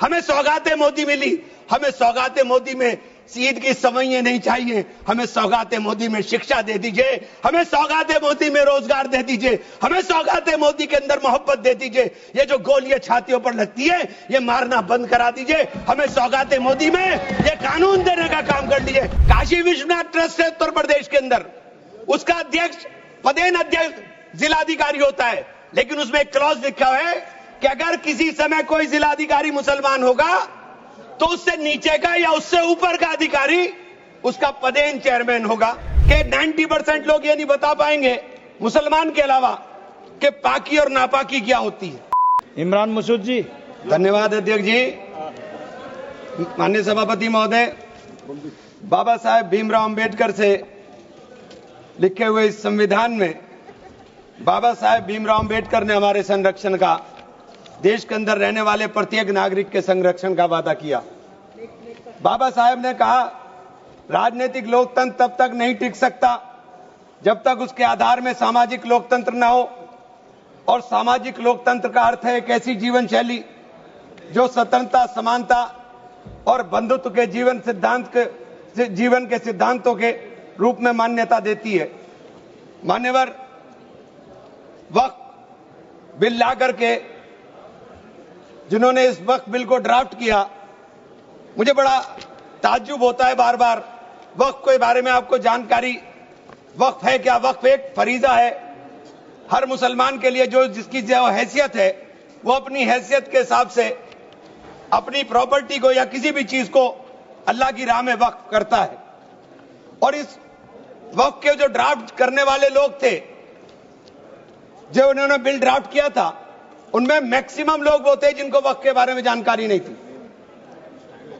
हमें सौगातें मोदी मिली, हमें सौगातें मोदी में ईद की सवैयें नहीं चाहिए, हमें सौगातें मोदी में शिक्षा दे दीजिए, हमें सौगातें मोदी में रोजगार दे दीजिए, हमें सौगातें मोदी के अंदर मोहब्बत दे दीजिए। ये जो गोलियां छातियों पर लगती है ये मारना बंद करा दीजिए। हमें सौगातें मोदी में ये कानून देने का काम कर लीजिए। काशी विश्वनाथ ट्रस्ट है उत्तर प्रदेश के अंदर, उसका अध्यक्ष पदेन अध्यक्ष जिलाधिकारी होता है, लेकिन उसमें एक क्लॉज लिखा हुआ है कि अगर किसी समय कोई जिलाधिकारी मुसलमान होगा तो उससे नीचे का या उससे ऊपर का अधिकारी उसका पदेन चेयरमैन होगा। कि 90% लोग ये नहीं बता पाएंगे मुसलमान के अलावा कि पाकी और नापाकी क्या होती है। इमरान मसूद जी। धन्यवाद अध्यक्ष जी। माननीय सभापति महोदय, बाबा साहेब भीमराव अंबेडकर से लिखे हुए इस संविधान में बाबा साहेब भीमराव अंबेडकर ने हमारे संरक्षण का, देश के अंदर रहने वाले प्रत्येक नागरिक के संरक्षण का वादा किया। बाबा साहेब ने कहा राजनीतिक लोकतंत्र तब तक नहीं टिक सकता जब तक उसके आधार में सामाजिक लोकतंत्र न हो, और सामाजिक लोकतंत्र का अर्थ है एक ऐसी जीवन शैली जो स्वतंत्रता, समानता और बंधुत्व के जीवन के सिद्धांतों के रूप में मान्यता देती है। मान्यवर, वक्फ बिल ला करके जिन्होंने इस वक्फ बिल को ड्राफ्ट किया, मुझे बड़ा ताज्जुब होता है बार बार। वक्फ के बारे में आपको जानकारी, वक्फ है क्या? वक्फ एक फरीजा है हर मुसलमान के लिए, जो जिसकी जो हैसियत है वो अपनी हैसियत के हिसाब से अपनी प्रॉपर्टी को या किसी भी चीज को अल्लाह की राह में वक्फ करता है। और इस वक्फ के जो ड्राफ्ट करने वाले लोग थे, जो उन्होंने बिल ड्राफ्ट किया था, उनमें मैक्सिमम लोग वो थे जिनको वक्फ के बारे में जानकारी नहीं थी।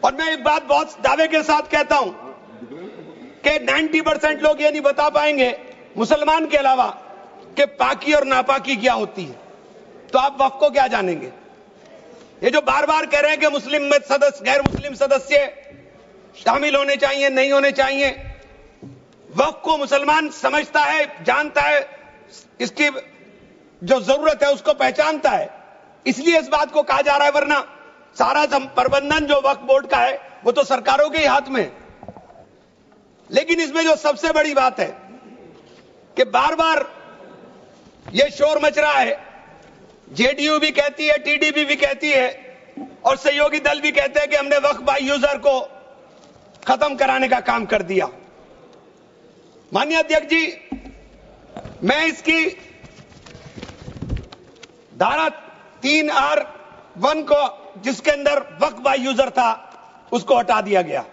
और मैं एक बात बहुत दावे के साथ कहता हूं कि 90% लोग ये नहीं बता पाएंगे मुसलमान के अलावा कि पाकी और नापाकी क्या होती है। तो आप वक्फ को क्या जानेंगे? ये जो बार बार कह रहे हैं कि मुस्लिम में सदस्य, गैर मुस्लिम सदस्य शामिल होने चाहिए, नहीं होने चाहिए, वक्फ को मुसलमान समझता है, जानता है, इसकी जो जरूरत है उसको पहचानता है, इसलिए इस बात को कहा जा रहा है। वरना सारा प्रबंधन जो वक्फ बोर्ड का है वो तो सरकारों के ही हाथ में है। लेकिन इसमें जो सबसे बड़ी बात है कि बार बार ये शोर मच रहा है, जेडीयू भी कहती है, टीडीपी भी कहती है और सहयोगी दल भी कहते हैं कि हमने वक्फ बाय यूजर को खत्म कराने का काम कर दिया। माननीय अध्यक्ष जी, मैं इसकी धारा 3R1 को, जिसके अंदर वक्फ बाय यूजर था, उसको हटा दिया गया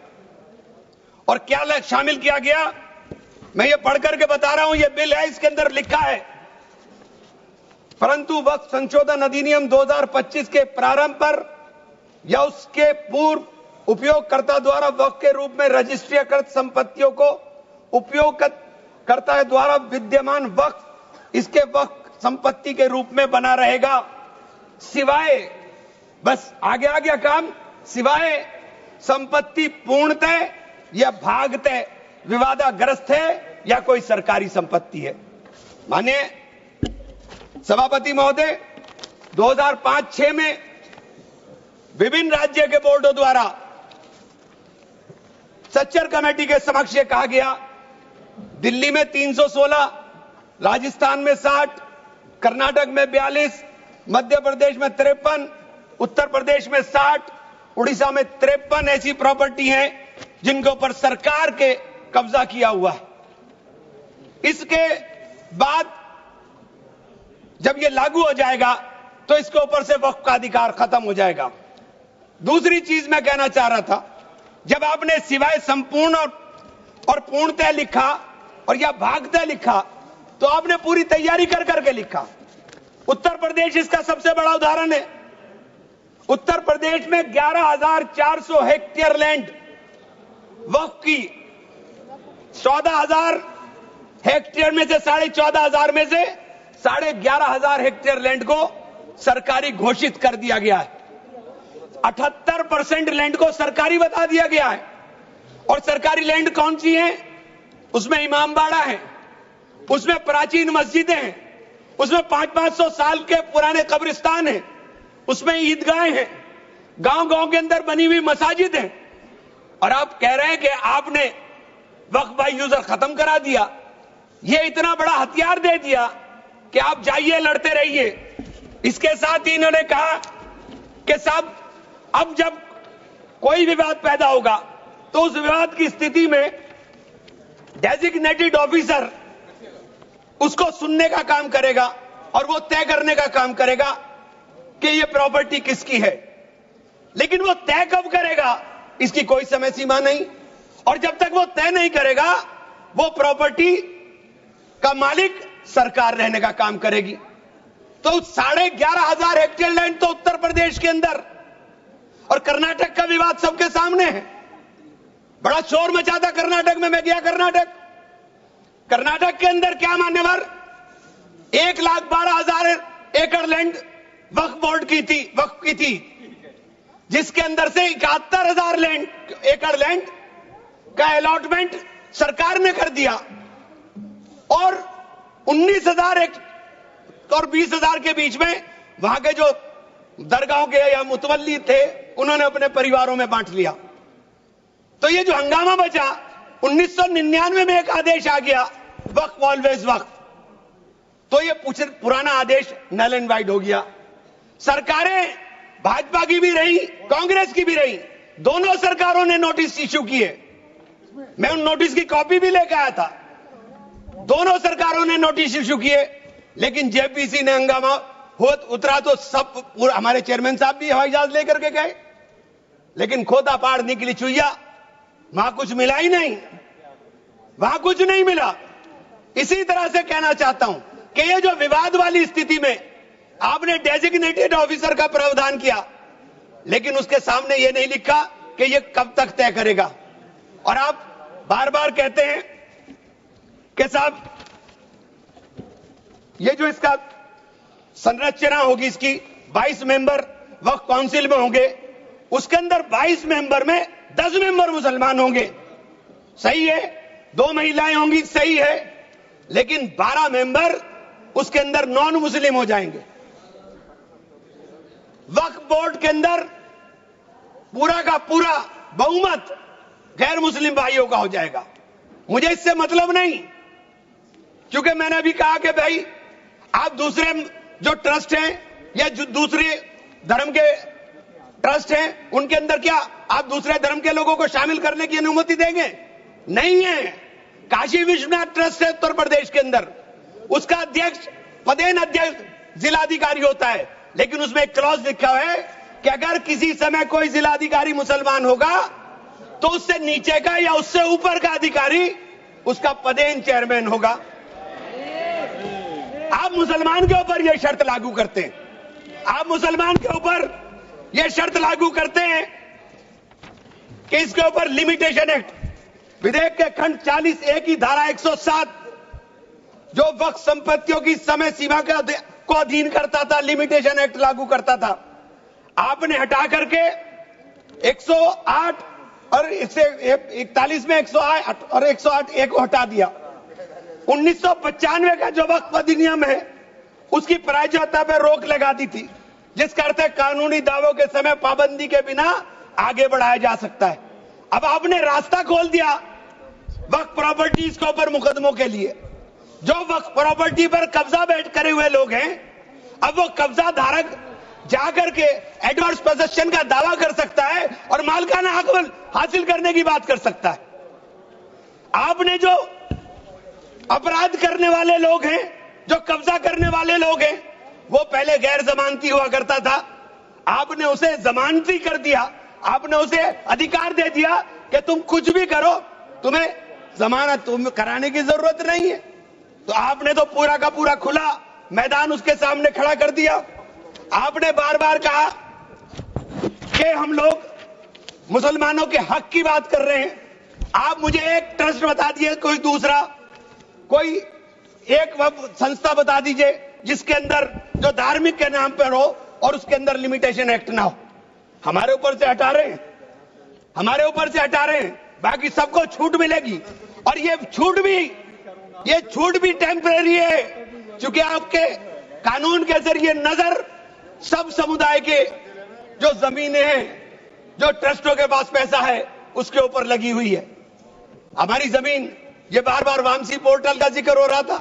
और क्या शामिल किया गया, मैं ये पढ़ करके बता रहा हूं। ये बिल है, इसके अंदर लिखा है, परंतु वक्फ संशोधन अधिनियम 2025 के प्रारंभ पर या उसके पूर्व उपयोगकर्ता द्वारा वक्फ के रूप में रजिस्ट्रीकृत संपत्तियों को उपयोगकर्ता द्वारा विद्यमान वक्फ इसके वक्फ संपत्ति के रूप में बना रहेगा, सिवाय, बस आगे आ गया काम, सिवाय संपत्ति पूर्णतः या भागतः विवादाग्रस्त है या कोई सरकारी संपत्ति है। माननीय सभापति महोदय, 2005-6 में विभिन्न राज्य के बोर्डों द्वारा सच्चर कमेटी के समक्ष यह कहा गया, दिल्ली में 316, राजस्थान में 60, कर्नाटक में 42, मध्य प्रदेश में 53, उत्तर प्रदेश में 60, उड़ीसा में 53 ऐसी प्रॉपर्टी हैं जिनके ऊपर सरकार के कब्जा किया हुआ है। इसके बाद जब ये लागू हो जाएगा तो इसके ऊपर से वक्फ का अधिकार खत्म हो जाएगा। दूसरी चीज मैं कहना चाह रहा था, जब आपने सिवाय संपूर्ण और पूर्णतः लिखा और या भागतः लिखा, तो आपने पूरी तैयारी कर करके लिखा। उत्तर प्रदेश इसका सबसे बड़ा उदाहरण है। उत्तर प्रदेश में 11,400 हेक्टेयर लैंड वक्फ की, 14,000 हेक्टेयर में से 14,500 में से 11,500 हेक्टेयर लैंड को सरकारी घोषित कर दिया गया है। 78% लैंड को सरकारी बता दिया गया है। और सरकारी लैंड कौन सी है? उसमें इमामबाड़ा है, उसमें प्राचीन मस्जिदें हैं, उसमें 500-500 साल के पुराने कब्रिस्तान हैं, उसमें ईदगाहें हैं, गांव गांव के अंदर बनी हुई मसाजिद हैं, और आप कह रहे हैं कि आपने वक्फ बाय यूजर खत्म करा दिया। ये इतना बड़ा हथियार दे दिया कि आप जाइए लड़ते रहिए। इसके साथ ही इन्होंने कहा कि साहब अब जब कोई विवाद पैदा होगा तो उस विवाद की स्थिति में डेजिग्नेटेड ऑफिसर उसको सुनने का काम करेगा और वो तय करने का काम करेगा कि ये प्रॉपर्टी किसकी है। लेकिन वो तय कब करेगा इसकी कोई समय सीमा नहीं, और जब तक वो तय नहीं करेगा वो प्रॉपर्टी का मालिक सरकार रहने का काम करेगी। तो 11,500 हेक्टेयर लैंड तो उत्तर प्रदेश के अंदर, और कर्नाटक का विवाद सबके सामने है। बड़ा शोर मचा था कर्नाटक में, मैं गया कर्नाटक के अंदर क्या मान्यवर 1,12,000 एकड़ लैंड वक्फ बोर्ड की थी, जिसके अंदर से 71,000 एकड़ लैंड का अलॉटमेंट सरकार ने कर दिया, और 19,000 और 20,000 के बीच में वहां के जो दरगाहों के या मुतवल्ली थे उन्होंने अपने परिवारों में बांट लिया। तो ये जो हंगामा बचा, 1999 में एक आदेश आ गया वक्फ ऑलवेज वक्फ, तो ये पुराना आदेश नल एंड वाइड हो गया। सरकारें भाजपा की भी रही, कांग्रेस की भी रही, दोनों सरकारों ने नोटिस इश्यू किए। मैं उन नोटिस की कॉपी भी लेकर आया था। दोनों सरकारों ने नोटिस इश्यू किए, लेकिन जेपीसी ने हंगामा उतरा तो सब हमारे चेयरमैन साहब भी हवाई जहाज लेकर के गए, लेकिन खोदा पहाड़ निकली चुईया, वहां कुछ मिला ही नहीं, वहां कुछ नहीं मिला। इसी तरह से कहना चाहता हूं कि ये जो विवाद वाली स्थिति में आपने डेजिग्नेटेड ऑफिसर का प्रावधान किया, लेकिन उसके सामने ये नहीं लिखा कि ये कब तक तय करेगा। और आप बार बार कहते हैं कि साहब ये जो इसका संरचना होगी, इसकी 22 मेंबर वक्फ काउंसिल में होंगे, उसके अंदर 22 मेंबर में 10 मेंबर मुसलमान होंगे, सही है, 2 महिलाएं होंगी, सही है, लेकिन 12 मेंबर उसके अंदर नॉन मुस्लिम हो जाएंगे। वक्फ बोर्ड के अंदर पूरा का पूरा बहुमत गैर मुस्लिम भाइयों का हो जाएगा। मुझे इससे मतलब नहीं, क्योंकि मैंने अभी कहा कि भाई आप दूसरे जो ट्रस्ट हैं या जो दूसरे धर्म के ट्रस्ट हैं उनके अंदर क्या आप दूसरे धर्म के लोगों को शामिल करने की अनुमति देंगे? नहीं है। काशी विश्वनाथ ट्रस्ट है उत्तर प्रदेश के अंदर, उसका अध्यक्ष पदेन अध्यक्ष जिलाधिकारी होता है, लेकिन उसमें एक क्लॉज लिखा है कि अगर किसी समय कोई जिलाधिकारी मुसलमान होगा तो उससे नीचे का या उससे ऊपर का अधिकारी उसका पदेन चेयरमैन होगा। आप मुसलमान के ऊपर यह शर्त लागू करते हैं, आप मुसलमान के ऊपर यह शर्त लागू करते हैं कि इसके ऊपर लिमिटेशन एक्ट, विधेयक के खंड 40A की धारा 107 जो वक्फ संपत्तियों की समय सीमा को अधीन करता था, लिमिटेशन एक्ट लागू करता था, आपने हटा करके 108 और इससे 41 में 108 और 108 एक को हटा दिया। 1995 का जो वक्फ अधिनियम है उसकी प्रायज्यता पर रोक लगा दी थी, जिसका अर्थ है कानूनी दावों के समय पाबंदी के बिना आगे बढ़ाया जा सकता है। अब आपने रास्ता खोल दिया वक्फ प्रॉपर्टीज के ऊपर मुकदमों के लिए। जो वक्फ प्रॉपर्टी पर कब्जा बैठ करे हुए लोग हैं, अब वो कब्जा धारक जाकर के एडवर्स पोजेशन का दावा कर सकता है और मालिकाना हक हासिल करने की बात कर सकता है। आपने जो अपराध करने वाले लोग हैं, जो कब्जा करने वाले लोग हैं, वो पहले गैर जमानती हुआ करता था, आपने उसे जमानती कर दिया, आपने उसे अधिकार दे दिया कि तुम कुछ भी करो, तुम्हें जमानत कराने की जरूरत नहीं है। तो आपने तो पूरा का पूरा खुला मैदान उसके सामने खड़ा कर दिया। आपने बार बार कहा कि हम लोग मुसलमानों के हक की बात कर रहे हैं। आप मुझे एक ट्रस्ट बता दीजिए, कोई दूसरा, कोई एक संस्था बता दीजिए जिसके अंदर जो धार्मिक के नाम पर हो और उसके अंदर लिमिटेशन एक्ट ना हो। हमारे ऊपर से हटा रहे हैं, हमारे ऊपर से हटा रहे हैं, बाकी सबको छूट मिलेगी। और ये छूट भी टेम्परेरी है, क्योंकि आपके कानून के जरिए नजर सब समुदाय के जो जमीनें हैं, जो ट्रस्टों के पास पैसा है, उसके ऊपर लगी हुई है। हमारी जमीन, ये बार बार वामसी पोर्टल का जिक्र हो रहा था।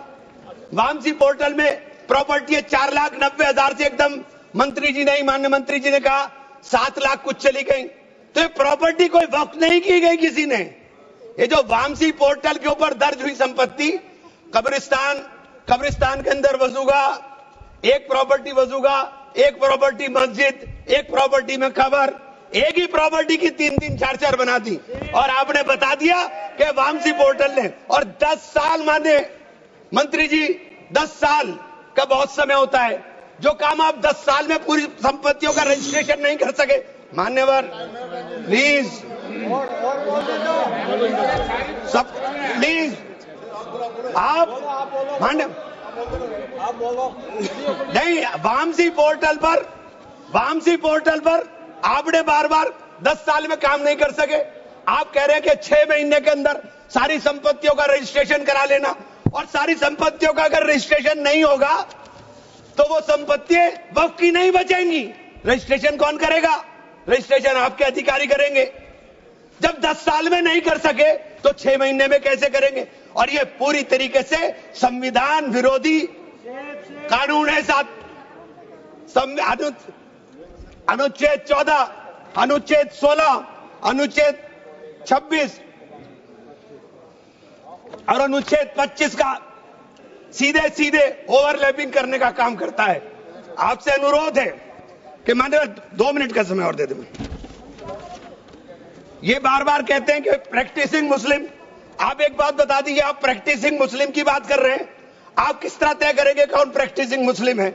वामसी पोर्टल में प्रॉपर्टी 4,90,000 से एकदम मंत्री जी ने, माननीय मंत्री जी ने कहा 7 लाख कुछ चली गई। तो ये प्रॉपर्टी कोई वक्त नहीं की गई किसी ने। ये जो वामसी पोर्टल के ऊपर दर्ज हुई संपत्ति, कब्रिस्तान के अंदर वसूगा, एक प्रॉपर्टी वसूगा, एक प्रॉपर्टी मस्जिद, एक प्रॉपर्टी में कब्र, एक ही प्रॉपर्टी की 3-3, 4-4 बना दी। और आपने बता दिया कि वामसी पोर्टल ने, और 10 साल माने मंत्री जी, 10 साल का बहुत समय होता है। जो काम आप 10 साल में पूरी संपत्तियों का रजिस्ट्रेशन नहीं कर सके, मान्यवर प्लीज, सब प्लीज, आप मान्य नहीं, वामसी पोर्टल पर आपने बार बार 10 साल में काम नहीं कर सके। आप कह रहे हैं कि 6 महीने के अंदर सारी संपत्तियों का रजिस्ट्रेशन करा लेना, और सारी संपत्तियों का अगर रजिस्ट्रेशन नहीं होगा तो वो संपत्तियां वक्फ की नहीं बचेंगी। रजिस्ट्रेशन कौन करेगा? रजिस्ट्रेशन आपके अधिकारी करेंगे। जब 10 साल में नहीं कर सके तो 6 महीने में कैसे करेंगे? और ये पूरी तरीके से संविधान विरोधी कानून है। अनुच्छेद 14, अनुच्छेद 16, अनुच्छेद 26 और अनुच्छेद 25 का सीधे सीधे ओवरलैपिंग करने का काम करता है। आपसे अनुरोध है कि माननीय 2 मिनट का समय और दे दें। ये बार बार कहते हैं कि प्रैक्टिसिंग मुस्लिम। आप एक बात बता दीजिए, आप प्रैक्टिसिंग मुस्लिम की बात कर रहे हैं, आप किस तरह तय करेंगे कौन प्रैक्टिसिंग मुस्लिम है?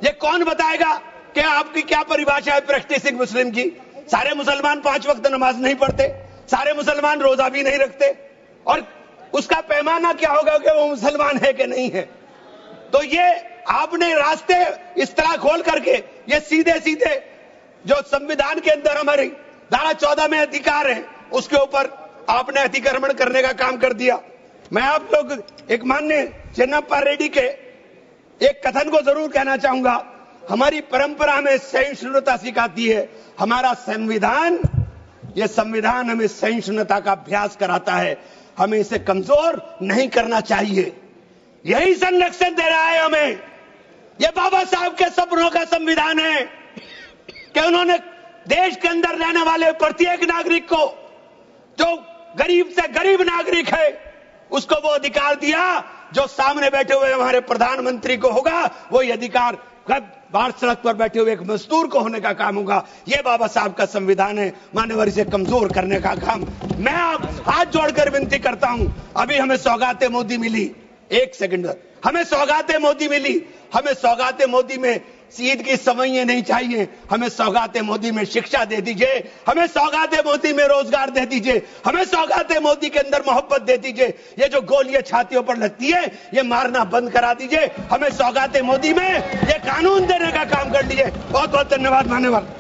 ये कौन बताएगा कि आपकी क्या परिभाषा है प्रैक्टिसिंग मुस्लिम की? सारे मुसलमान 5 वक्त नमाज नहीं पढ़ते, सारे मुसलमान रोजा भी नहीं रखते, और उसका पैमाना क्या होगा कि वो मुसलमान है कि नहीं है? तो ये आपने रास्ते इस तरह खोल करके ये सीधे सीधे जो संविधान के अंदर हमारी धारा 14 में अधिकार है, उसके ऊपर आपने अतिक्रमण करने का काम कर दिया। मैं आप लोग एक माननीय चेन्नप्पा रेड्डी के एक कथन को जरूर कहना चाहूंगा। हमारी परंपरा में सहिष्णुता सिखाती है, हमारा संविधान, ये संविधान हमें सहिष्णुता का अभ्यास कराता है। हमें इसे कमजोर नहीं करना चाहिए, यही संरक्षण दे रहा है हमें। ये बाबा साहब के सपनों का संविधान है कि उन्होंने देश के अंदर रहने वाले प्रत्येक नागरिक को, जो गरीब से गरीब नागरिक है, उसको वो अधिकार दिया जो सामने बैठे हुए हमारे प्रधानमंत्री को होगा, वो ये अधिकार बाहर सड़क पर बैठे हुए एक मजदूर को होने का काम होगा। ये बाबा साहब का संविधान है। मान्यवर, इसे कमजोर करने का काम मैं आप हाथ जोड़कर विनती करता हूं। अभी हमें सौगाते मोदी मिली, 1 सेकंड, हमें सौगाते मोदी मिली। हमें सौगाते मोदी में ईद की सवैयां नहीं चाहिए, हमें सौगाते मोदी में शिक्षा दे दीजिए, हमें सौगाते मोदी में रोजगार दे दीजिए, हमें सौगाते मोदी के अंदर मोहब्बत दे दीजिए। ये जो गोलियां छातियों पर लगती है, ये मारना बंद करा दीजिए। हमें सौगाते मोदी में ये कानून देने का काम कर लीजिए। बहुत बहुत धन्यवाद मान्यवर।